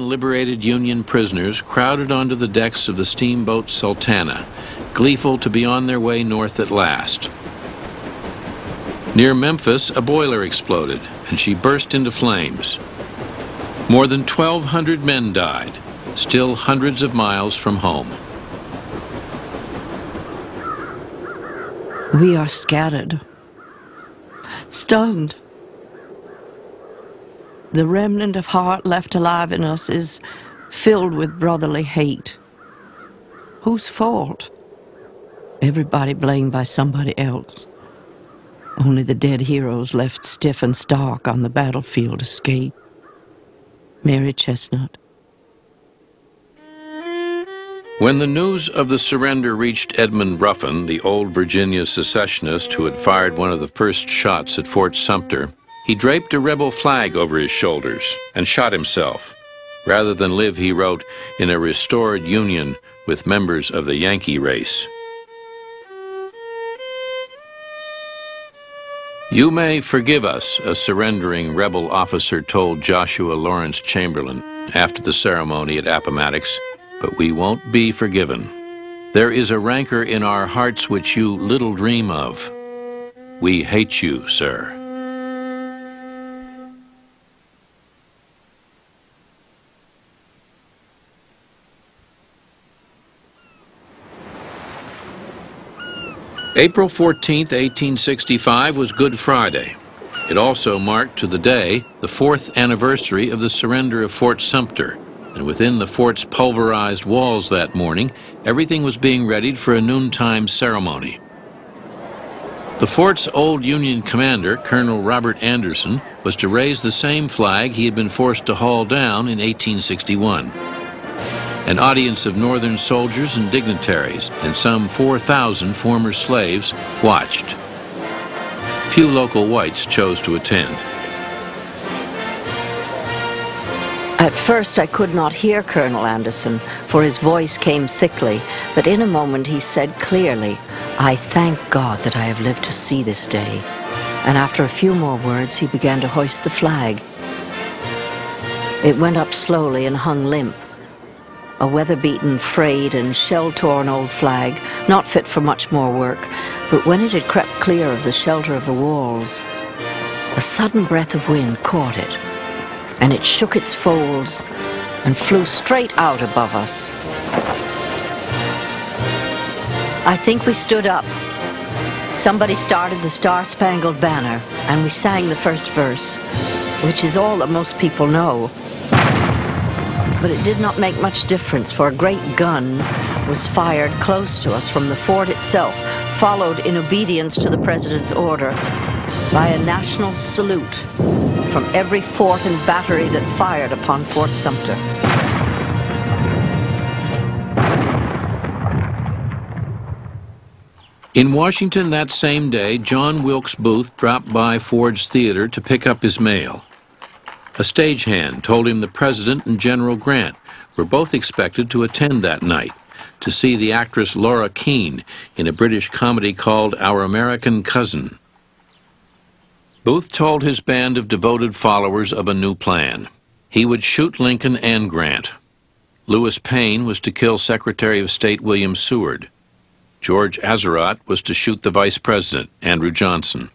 Liberated Union prisoners crowded onto the decks of the steamboat Sultana, gleeful to be on their way north at last. Near Memphis, a boiler exploded, and she burst into flames. More than 1,200 men died, still hundreds of miles from home. We are scattered, stunned. The remnant of heart left alive in us is filled with brotherly hate. Whose fault? Everybody blamed by somebody else. Only the dead heroes left stiff and stark on the battlefield escape. Mary Chestnut. When the news of the surrender reached Edmund Ruffin, the old Virginia secessionist who had fired one of the first shots at Fort Sumter, he draped a rebel flag over his shoulders and shot himself. Rather than live, he wrote, in a restored union with members of the Yankee race. "You may forgive us," a surrendering rebel officer told Joshua Lawrence Chamberlain after the ceremony at Appomattox, "but we won't be forgiven. There is a rancor in our hearts which you little dream of. We hate you, sir." April 14th, 1865 was Good Friday. It also marked to the day the 4th anniversary of the surrender of Fort Sumter, and within the fort's pulverized walls that morning, everything was being readied for a noontime ceremony. The fort's old Union commander, Colonel Robert Anderson, was to raise the same flag he had been forced to haul down in 1861. An audience of Northern soldiers and dignitaries and some 4,000 former slaves watched. Few local whites chose to attend. At first I could not hear Colonel Anderson, for his voice came thickly, but in a moment he said clearly, "I thank God that I have lived to see this day." And after a few more words, he began to hoist the flag. It went up slowly and hung limp. A weather-beaten, frayed, and shell-torn old flag, not fit for much more work, but when it had crept clear of the shelter of the walls, a sudden breath of wind caught it, and it shook its folds and flew straight out above us. I think we stood up. Somebody started the Star-Spangled Banner, and we sang the first verse, which is all that most people know. But it did not make much difference, for a great gun was fired close to us from the fort itself, followed in obedience to the President's order by a national salute from every fort and battery that fired upon Fort Sumter. In Washington that same day, John Wilkes Booth dropped by Ford's Theater to pick up his mail. A stagehand told him the President and General Grant were both expected to attend that night to see the actress Laura Keene in a British comedy called Our American Cousin. Booth told his band of devoted followers of a new plan. He would shoot Lincoln and Grant. Lewis Payne was to kill Secretary of State William Seward. George Azerodt was to shoot the Vice President, Andrew Johnson.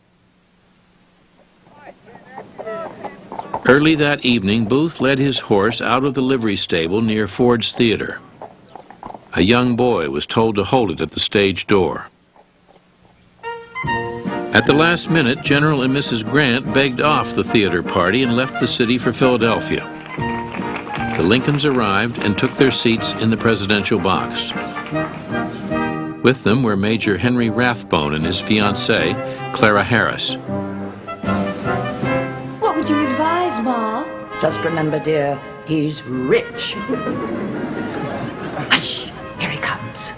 Early that evening, Booth led his horse out of the livery stable near Ford's Theater. A young boy was told to hold it at the stage door. At the last minute, General and Mrs. Grant begged off the theater party and left the city for Philadelphia. The Lincolns arrived and took their seats in the presidential box. With them were Major Henry Rathbone and his fiancée, Clara Harris. What would you advise, Ma? Just remember, dear, he's rich. Hush! Here he comes.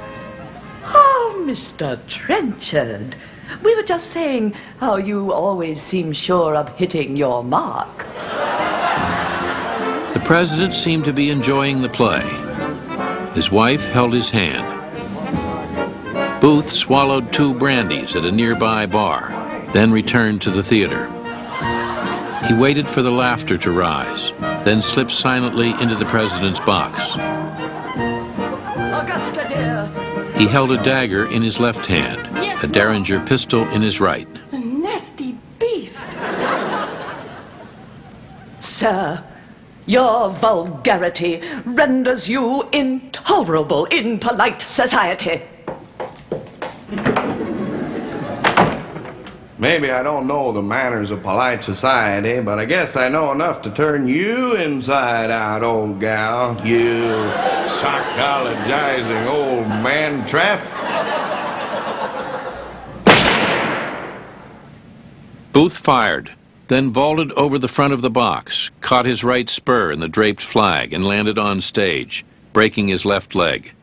Oh, Mr. Trenchard. We were just saying how you always seem sure of hitting your mark. The president seemed to be enjoying the play. His wife held his hand. Booth swallowed 2 brandies at a nearby bar, then returned to the theater. He waited for the laughter to rise, then slipped silently into the president's box. Augusta, dear. He held a dagger in his left hand, Yes, a Derringer pistol in his right. A nasty beast. Sir, your vulgarity renders you intolerable in polite society. Maybe I don't know the manners of polite society, but I guess I know enough to turn you inside out, old gal. You psychologizing old man trap. Booth fired, then vaulted over the front of the box, caught his right spur in the draped flag, and landed on stage, breaking his left leg.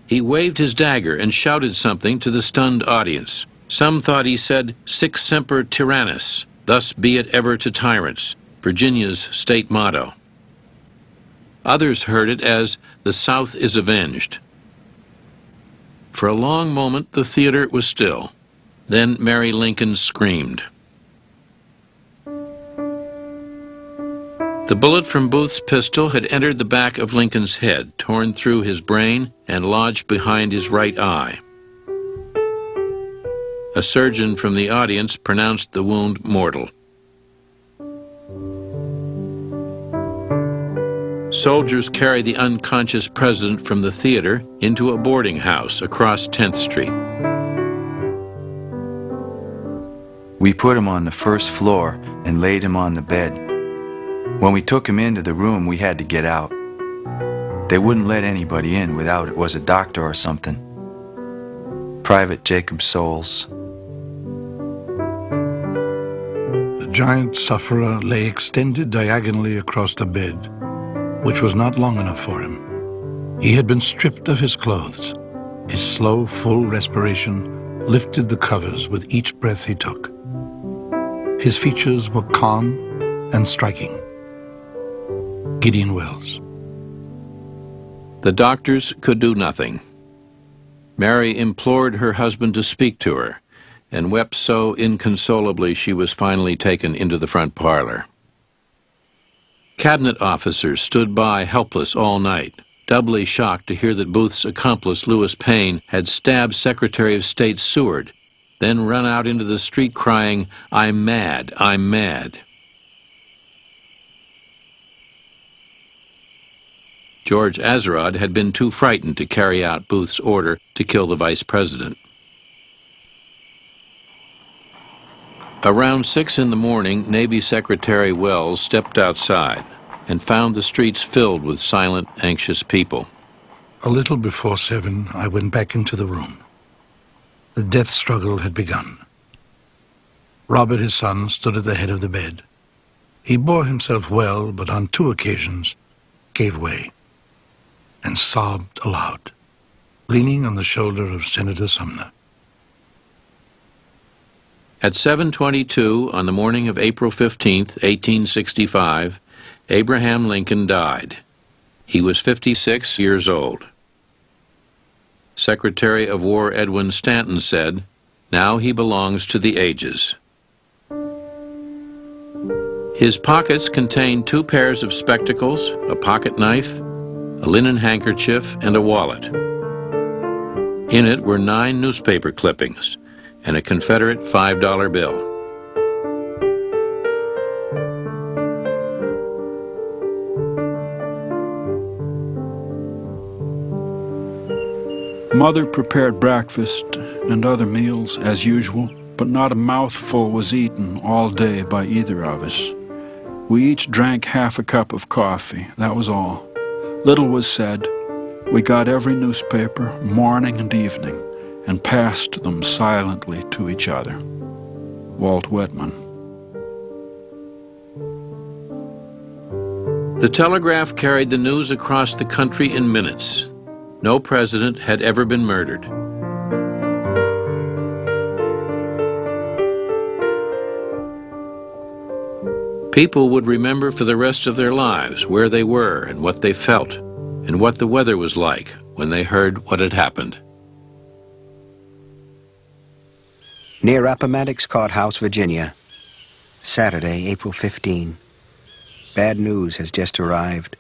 He waved his dagger and shouted something to the stunned audience. Some thought he said, "Sic semper tyrannis," thus be it ever to tyrants, Virginia's state motto. Others heard it as, "The South is avenged." For a long moment, the theater was still. Then Mary Lincoln screamed. The bullet from Booth's pistol had entered the back of Lincoln's head, torn through his brain, and lodged behind his right eye. A surgeon from the audience pronounced the wound mortal. Soldiers carried the unconscious president from the theater into a boarding house across 10th Street. We put him on the first floor and laid him on the bed. When we took him into the room, we had to get out. They wouldn't let anybody in without it was a doctor or something. Private Jacob Souls. The giant sufferer lay extended diagonally across the bed, which was not long enough for him. He had been stripped of his clothes. His slow, full respiration lifted the covers with each breath he took. His features were calm and striking. Gideon Wells. The doctors could do nothing. Mary implored her husband to speak to her, and wept so inconsolably she was finally taken into the front parlor. Cabinet officers stood by helpless all night, doubly shocked to hear that Booth's accomplice, Lewis Payne, had stabbed Secretary of State Seward, then run out into the street crying, "I'm mad, I'm mad." George Azerrad had been too frightened to carry out Booth's order to kill the vice president. Around 6 in the morning, Navy Secretary Wells stepped outside and found the streets filled with silent, anxious people. A little before 7, I went back into the room. The death struggle had begun. Robert, his son, stood at the head of the bed. He bore himself well, but on 2 occasions gave way and sobbed aloud, leaning on the shoulder of Senator Sumner. At 7:22 on the morning of April 15th, 1865, Abraham Lincoln died. He was 56 years old. Secretary of War Edwin Stanton said, "Now he belongs to the ages." His pockets contained 2 pairs of spectacles, a pocket knife, a linen handkerchief, and a wallet. In it were 9 newspaper clippings and a Confederate $5 bill. Mother prepared breakfast and other meals as usual, but not a mouthful was eaten all day by either of us. We each drank half a cup of coffee, that was all. Little was said. We got every newspaper, morning and evening, and passed them silently to each other. Walt Whitman. The telegraph carried the news across the country in minutes. No president had ever been murdered. People would remember for the rest of their lives where they were and what they felt, and what the weather was like when they heard what had happened. Near Appomattox Courthouse, Virginia, Saturday, April 15. bad news has just arrived.